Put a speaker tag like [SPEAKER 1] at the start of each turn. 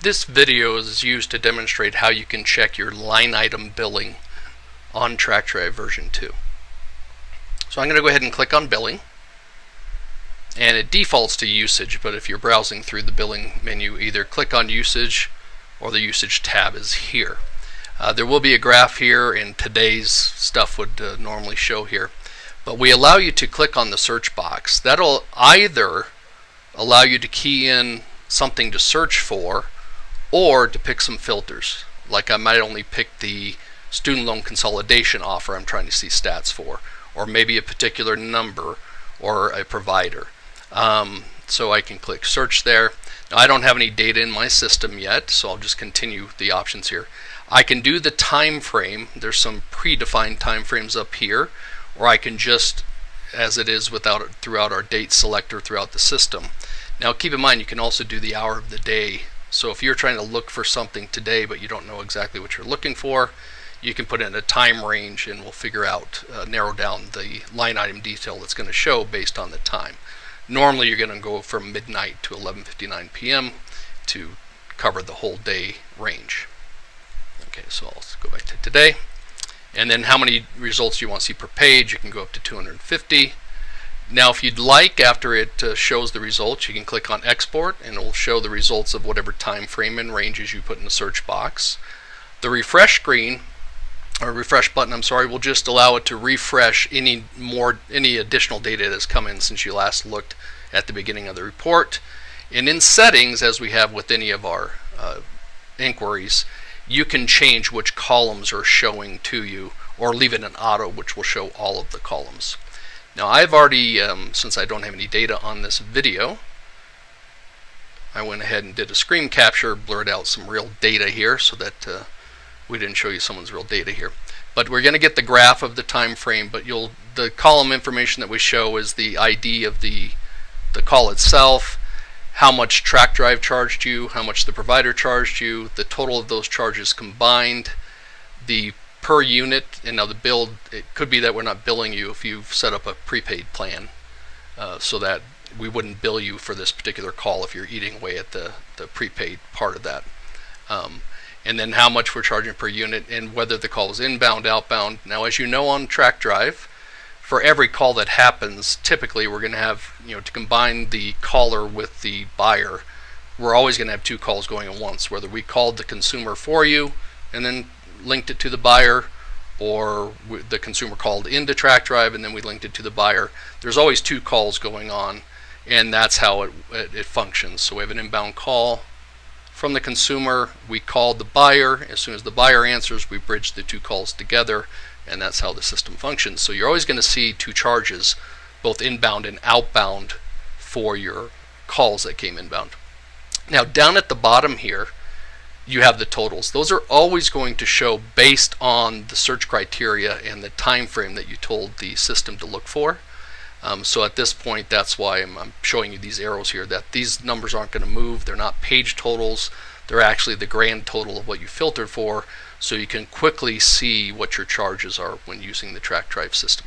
[SPEAKER 1] This video is used to demonstrate how you can check your line item billing on TrackDrive version 2. So I'm going to go ahead and click on billing, and it defaults to usage, but if you're browsing through the billing menu, either click on usage or the usage tab is here. There will be a graph here, and today's stuff would normally show here, but we allow you to click on the search box. That'll either allow you to key in something to search for or to pick some filters. Like I might only pick the student loan consolidation offer I'm trying to see stats for, or maybe a particular number or a provider. So I can click search there. Now I don't have any data in my system yet, so I'll just continue the options here. I can do the time frame. There's some predefined time frames up here, or I can just, as it is throughout our date selector throughout the system. Now keep in mind, you can also do the hour of the day. So if you're trying to look for something today but you don't know exactly what you're looking for, you can put in a time range and we'll figure out, narrow down the line item detail that's going to show based on the time. Normally you're going to go from midnight to 11:59 p.m. to cover the whole day range. Okay, so I'll go back to today. And then how many results you want to see per page, you can go up to 250. Now if you'd like, after it shows the results, you can click on export and it will show the results of whatever time frame and ranges you put in the search box. The refresh screen, or refresh button, I'm sorry, will just allow it to refresh any additional data that's come in since you last looked at the beginning of the report. And in settings, as we have with any of our inquiries, you can change which columns are showing to you, or leave it in auto, which will show all of the columns. Now I've already, since I don't have any data on this video, I went ahead and did a screen capture, blurred out some real data here so that we didn't show you someone's real data here. But we're going to get the graph of the time frame, but the column information that we show is the ID of the call itself, how much TrackDrive charged you, how much the provider charged you, the total of those charges combined, the per unit, and now the bill, it could be that we're not billing you if you've set up a prepaid plan, so that we wouldn't bill you for this particular call if you're eating away at the prepaid part of that. And then how much we're charging per unit, and whether the call is inbound, outbound. Now as you know, on TrackDrive, for every call that happens, typically we're going to have, to combine the caller with the buyer, we're always going to have two calls going at once, whether we called the consumer for you and then linked it to the buyer, or the consumer called into TrackDrive and then we linked it to the buyer. There's always two calls going on, and that's how it functions. So we have an inbound call from the consumer, we called the buyer, as soon as the buyer answers, we bridge the two calls together, and that's how the system functions. So you're always going to see two charges, both inbound and outbound, for your calls that came inbound. Now down at the bottom here, you have the totals. Those are always going to show based on the search criteria and the time frame that you told the system to look for. So at this point, that's why I'm showing you these arrows here, that these numbers aren't going to move. They're not page totals. They're actually the grand total of what you filtered for, so you can quickly see what your charges are when using the TrackDrive system.